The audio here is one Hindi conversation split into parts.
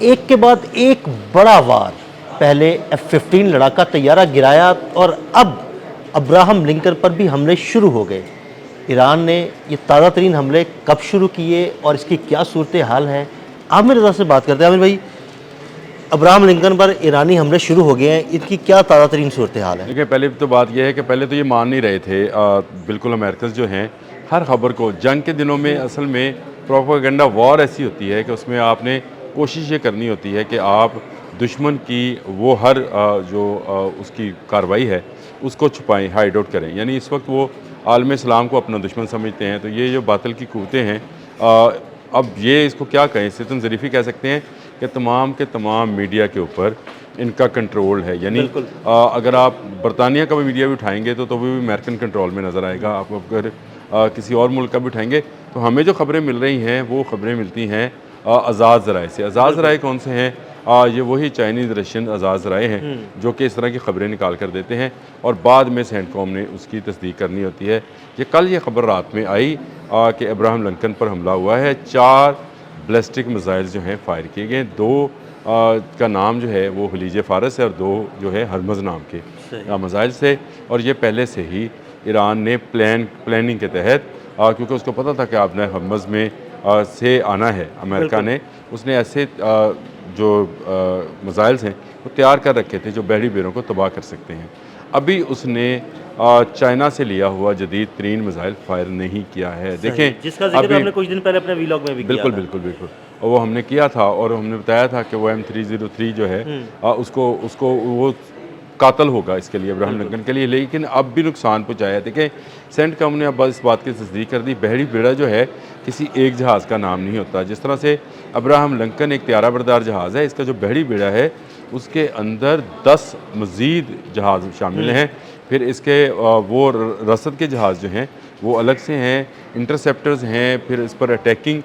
एक के बाद एक बड़ा वार, पहले F-15 लड़ाका तैयारा गिराया और अब अब्राहम लिंकन पर भी हमले शुरू हो गए। ईरान ने ये ताज़ा तरीन हमले कब शुरू किए और इसकी क्या सूरत हाल है, आमिर रज़ा से बात करते हैं। आमिर भाई, अब्राहम लिंकन पर ईरानी हमले शुरू हो गए हैं, इनकी क्या ताज़ा तरीन सूरत हाल है? देखिए, पहले तो बात यह है कि पहले तो ये मान नहीं रहे थे बिल्कुल अमेरिकन जो हैं हर खबर को। जंग के दिनों में असल में प्रोपेगेंडा वॉर ऐसी होती है कि उसमें आपने कोशिश ये करनी होती है कि आप दुश्मन की वो हर उसकी कार्रवाई है उसको छुपाएं, हाइड आउट करें। यानी इस वक्त वो आलम इस्लाम को अपना दुश्मन समझते हैं। तो ये जो बातिल की क़ुव्वतें हैं, अब ये इसको क्या कहें, सितम ज़रीफ़ी कह सकते हैं कि तमाम के तमाम मीडिया के ऊपर इनका कंट्रोल है। यानी अगर आप बरतानिया का भी मीडिया भी उठाएंगे तो भी अमेरिकन कंट्रोल में नज़र आएगा। आप अगर किसी और मुल्क का भी उठाएंगे तो हमें जो खबरें मिल रही हैं वो खबरें मिलती हैं आज़ाद ज़राए से। आज़ाद ज़राए कौन से हैं? ये वही चाइनीज़ रशियन आज़ाद ज़राए हैं जो कि इस तरह की खबरें निकाल कर देते हैं और बाद में सेंटकॉम ने उसकी तस्दीक करनी होती है। ये खबर रात में आई कि अब्राहम लिंकन पर हमला हुआ है। 4 बैलिस्टिक मिसाइल जो हैं फायर किए गए। 2 का नाम जो है वो खलीज फ़ारस है और 2 जो है हरमज़ नाम के मिसाइल से। और ये पहले से ही ईरान ने प्लानिंग के तहत, क्योंकि उसको पता था कि आपने हरमज़ में से आना है अमेरिका ने, उसने ऐसे जो मिसाइल्स हैं वो तैयार कर रखे थे जो बहरी बेरों को तबाह कर सकते हैं। अभी उसने चाइना से लिया हुआ जदीद तरीन मिसाइल फायर नहीं किया है। देखें, जिसका जिक्र हमने कुछ दिन पहले अपने वीलॉग में भी किया बिल्कुल था। बिल्कुल बिल्कुल और वो हमने किया था और हमने बताया था कि वो M303 जो है उसको वो कातल होगा इसके लिए, अब्राहम लिंकन के लिए। लेकिन अब भी नुकसान पहुँचाया। देखें, सेंटकॉम ने अब इस बात की तस्दीक कर दी, बहरी बेड़ा जो है किसी एक जहाज़ का नाम नहीं होता। जिस तरह से अब्राहम लिंकन एक त्यारा बरदार जहाज़ है, इसका जो बहरी बेड़ा है उसके अंदर 10 मज़ीद जहाज़ शामिल हैं। फिर इसके वो रसद के जहाज़ जो हैं वो अलग से हैं, इंटरसेप्टर्स हैं, फिर इस पर अटैकिंग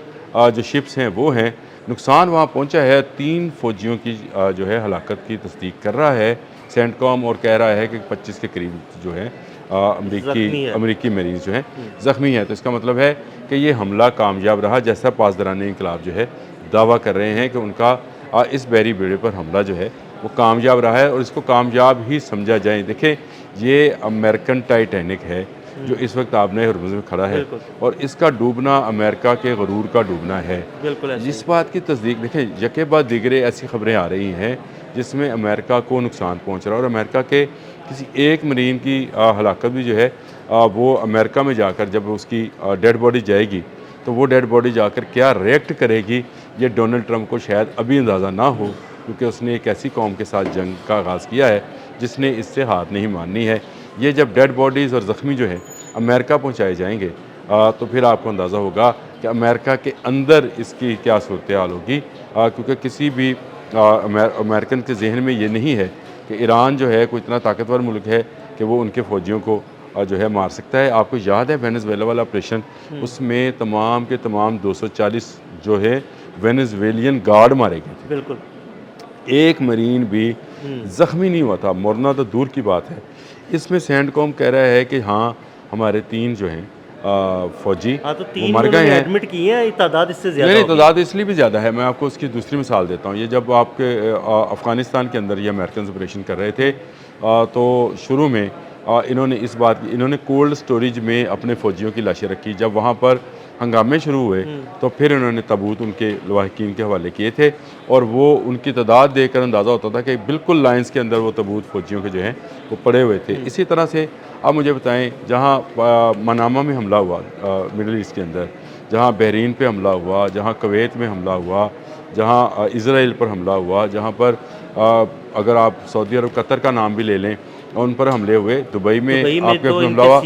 जो शिप्स हैं वो हैं। नुकसान वहाँ पहुँचा है। 3 फ़ौजियों की जो है हलाकत की तस्दीक कर रहा है सेंटकॉम और कह रहा है कि 25 के करीब जो है अमेरिकी मरीज़ जो हैं ज़ख्मी हैं। तो इसका मतलब है कि ये हमला कामयाब रहा, जैसा पासदारान इंकलाब जो है दावा कर रहे हैं कि उनका इस बहरी बेड़े पर हमला जो है वो कामयाब रहा है और इसको कामयाब ही समझा जाए। देखें, ये अमेरिकन टाइटैनिक है जो इस वक्त आपने हरमुज़ में खड़ा है और इसका डूबना अमेरिका के गरूर का डूबना है। इस बात की तस्दीक देखें, यके बाद दिगरे ऐसी खबरें आ रही हैं जिसमें अमेरिका को नुकसान पहुंच रहा है और अमेरिका के किसी एक मरीन की हलाकत भी जो है वो अमेरिका में जाकर जब उसकी डेड बॉडी जाएगी तो वो डेड बॉडी जाकर क्या रिएक्ट करेगी, ये डोनाल्ड ट्रंप को शायद अभी अंदाज़ा ना हो, क्योंकि उसने एक ऐसी कौम के साथ जंग का आगाज़ किया है जिसने इससे हाथ नहीं माननी है। ये जब डेड बॉडीज़ और ज़ख्मी जो है अमेरिका पहुँचाए जाएंगे तो फिर आपको अंदाज़ा होगा कि अमेरिका के अंदर इसकी क्या सूरत हाल होगी, क्योंकि किसी भी अमेरिकन के जहन में ये नहीं है कि ईरान जो है कोई इतना ताकतवर मुल्क है कि वो उनके फ़ौजियों को जो है मार सकता है। आपको याद है वेनेज़ुएला वाला ऑपरेशन, उसमें तमाम के तमाम 240 जो है वेनेज़ुएलियन गार्ड मारे गए थे। बिल्कुल, एक मरीन भी ज़ख्मी नहीं हुआ था, मरना तो दूर की बात है। इसमें सेंटकॉम कह रहा है कि हाँ हमारे 3 जो हैं फ़ौजी तो वो मर गए हैं। एडमिट किए हैं, तादाद इससे ज़्यादा नहीं, तादाद इसलिए भी ज़्यादा है। मैं आपको उसकी दूसरी मिसाल देता हूँ। ये जब आपके अफ़गानिस्तान के अंदर ये अमेरिकन ऑपरेशन कर रहे थे तो शुरू में इन्होंने कोल्ड स्टोरेज में अपने फ़ौजियों की लाशें रखी। जब वहाँ पर हंगामे शुरू हुए तो फिर इन्होंने तबूत उनके लवाहिकीन के हवाले किए थे और वो उनकी तादाद देखकर अंदाज़ा होता था कि बिल्कुल लाइन्स के अंदर वो तबूत फ़ौजियों के जो हैं वो पड़े हुए थे। इसी तरह से आप मुझे बताएं, जहाँ मनामा में हमला हुआ मिडल ईस्ट के अंदर, जहाँ बहरीन पे हमला हुआ, जहाँ कुवैत में हमला हुआ, जहाँ इज़राइल पर हमला हुआ, जहाँ पर अगर आप सऊदी अरब कतर का नाम भी ले लें उन पर हमले हुए, दुबई में आपके हमला हुआ।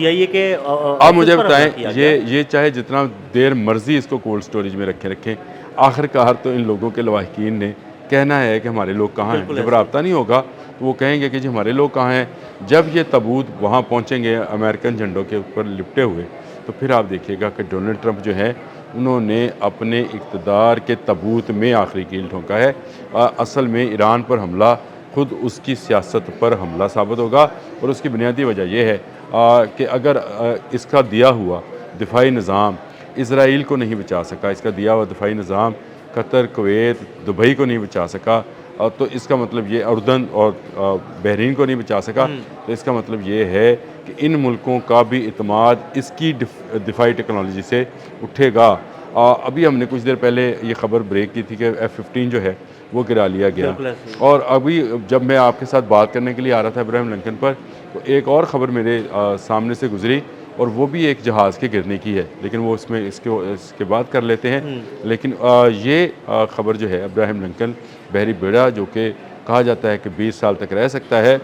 आप मुझे बताएं, ये चाहे जितना देर मर्जी इसको कोल्ड स्टोरेज में रखें, आखिरकार तो इन लोगों के लवाहिकीन ने कहना है कि हमारे लोग कहाँ हैं। जब राब्ता नहीं होगा तो वो कहेंगे कि जी हमारे लोग कहाँ हैं। जब ये तबूत वहाँ पहुँचेंगे अमेरिकन झंडों के ऊपर लिपटे हुए, तो फिर आप देखिएगा कि डोनाल्ड ट्रंप जो है उन्होंने अपने इक़्तिदार के तबूत में आखिरी कील ठोंका है। असल में ईरान पर हमला खुद उसकी सियासत पर हमला साबित होगा और उसकी बुनियादी वजह यह है कि अगर इसका दिया हुआ दिफाई निज़ाम इसराइल को नहीं बचा सका, इसका दिया हुआ दिफाई निज़ाम कतर, कुवैत, दुबई को नहीं बचा सका, तो इसका मतलब ये उर्दन और बहरीन को नहीं बचा सका, तो इसका मतलब ये है कि इन मुल्कों का भी इतमाद इसकी दिफाई टेक्नोलॉजी से उठेगा। अभी हमने कुछ देर पहले ये ख़बर ब्रेक की थी कि F-15 जो है वो गिरा लिया गया, और अभी जब मैं आपके साथ बात करने के लिए आ रहा था इब्राहिम लिंकन पर, तो एक और ख़बर मेरे सामने से गुजरी, और वो भी एक जहाज़ के गिरने की है, लेकिन वो इसके बाद कर लेते हैं। लेकिन ये ख़बर जो है इब्राहिम लिंकन बहरी बेड़ा, जो कि कहा जाता है कि 20 साल तक रह सकता है,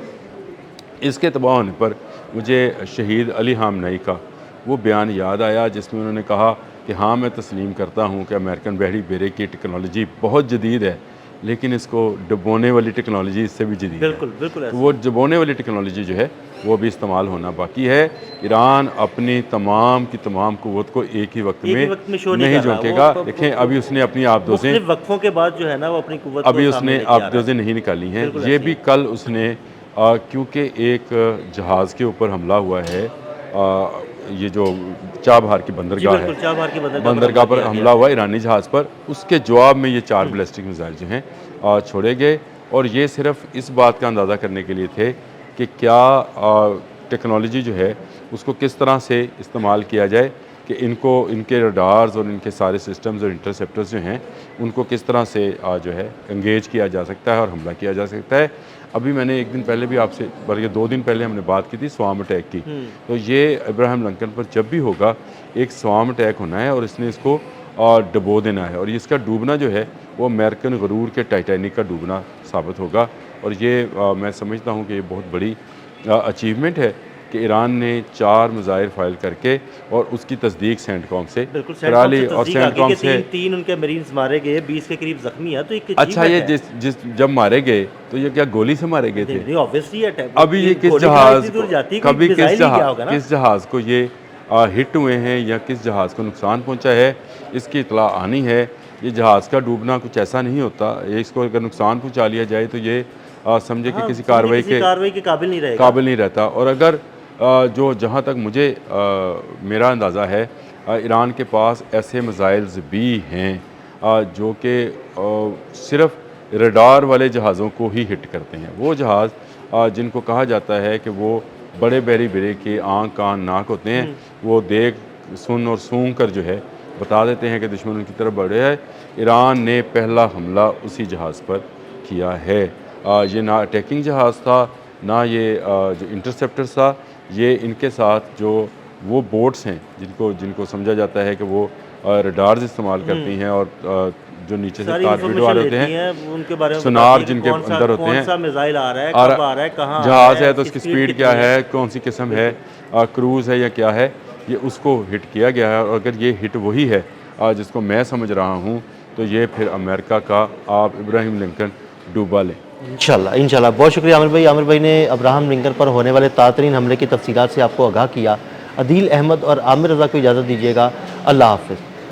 इसके तबाह होने पर मुझे शहीद अली हामनई का वो बयान याद आया, जिसमें उन्होंने कहा कि हाँ, मैं तस्लीम करता हूँ कि अमेरिकन बहरी बेड़े की टेक्नोलॉजी बहुत जदीद है, लेकिन इसको डुबोने वाली टेक्नोलॉजी इससे भी जदीद है। बिल्कुल तो वो डुबोने वाली टेक्नोलॉजी जो है वो भी इस्तेमाल होना बाकी है। ईरान अपनी तमाम की तमाम कुव्वत को एक ही वक्त में नहीं झोंकेगा। देखें, अभी उसने अपनी आबदोज़ें वक्फों के बाद जो है ना वो अपनी कुव्वत अभी उसने आबदोज़ें नहीं निकाली हैं। ये भी कल उसने क्योंकि एक जहाज़ के ऊपर हमला हुआ है, ये जो चाबहार की बंदरगाह है, बंदरगाह पर हमला हुआ ईरानी जहाज़ पर, उसके जवाब में ये 4 बैलिस्टिक मिसाइल जो हैं छोड़े गए। और ये सिर्फ इस बात का अंदाज़ा करने के लिए थे कि क्या टेक्नोलॉजी जो है उसको किस तरह से इस्तेमाल किया जाए, कि इनके रडार्स और इनके सारे सिस्टम्स और इंटरसेप्टर्स जो हैं उनको किस तरह से जो है एंगेज किया जा सकता है और हमला किया जा सकता है। अभी मैंने एक दिन पहले भी आपसे, बल्कि 2 दिन पहले हमने बात की थी स्वाम अटैक की, तो ये इब्राहिम लिंकन पर जब भी होगा एक स्वाम अटैक होना है और इसने इसको डुबो देना है, और इसका डूबना जो है वो अमेरिकन गरूर के टाइटैनिक का डूबना साबित होगा। और ये मैं समझता हूँ कि ये बहुत बड़ी अचीवमेंट है कि ईरान ने 4 मिसाइल फायर करके और उसकी तस्दीक सेंटकॉम से करा ली, और सेंटकॉम से 3 उनके मरीन्स मारे गए, 20 के करीब जख्मी है। तो एक अच्छा, ये जिस जब मारे गए तो ये क्या गोली से मारे गए थे? ऑब्वियसली अभी ये किस जहाज़ किस जहाज़ को ये हिट हुए हैं या किस जहाज़ को नुकसान पहुंचा है, इसकी इतला आनी है। ये जहाज़ का डूबना कुछ ऐसा नहीं होता, ये इसको अगर नुकसान पहुंचा लिया जाए तो ये समझे कि किसी कार्रवाई के काबिल नहीं रहता। और अगर जो जहाँ तक मुझे मेरा अंदाज़ा है, ईरान के पास ऐसे मिसाइल्स भी हैं जो कि सिर्फ रडार वाले जहाज़ों को ही हिट करते हैं। वो जहाज़ जिनको कहा जाता है कि वो बड़े बहरी बेड़े के आँख कान नाक होते हैं, वो देख सुन और सूंघ कर जो है बता देते हैं कि दुश्मन उनकी तरफ बढ़े है। ईरान ने पहला हमला उसी जहाज़ पर किया है। ये ना अटैकिंग जहाज़ था, ना ये जो इंटरसेप्टर था, ये इनके साथ जो वो बोट्स हैं जिनको समझा जाता है कि वो रडार्स इस्तेमाल करती हैं और जो नीचे से टारगेट वाले होते हैं, उनके बारे में सुनार जिनके अंदर होते हैं, कौन सा मिसाइल आ रहा है, कब आ रहा है, कहाँ जहाज़ है तो उसकी स्पीड क्या है, कौन सी किस्म है, क्रूज़ है या क्या है, ये उसको हिट किया गया है। और अगर ये हिट वही है जिसको मैं समझ रहा हूँ, तो ये फिर अमेरिका का आप इब्राहिम लिंकन डूबा लें। इंशाल्लाह। बहुत शुक्रिया आमिर भाई ने अब्राहम लिंकन पर होने वाले तातरीन हमले की तफसीलात से आपको आगाह किया। अदील अहमद और आमिर रज़ा को इजाज़त दीजिएगा। अल्लाह हाफ़िज़।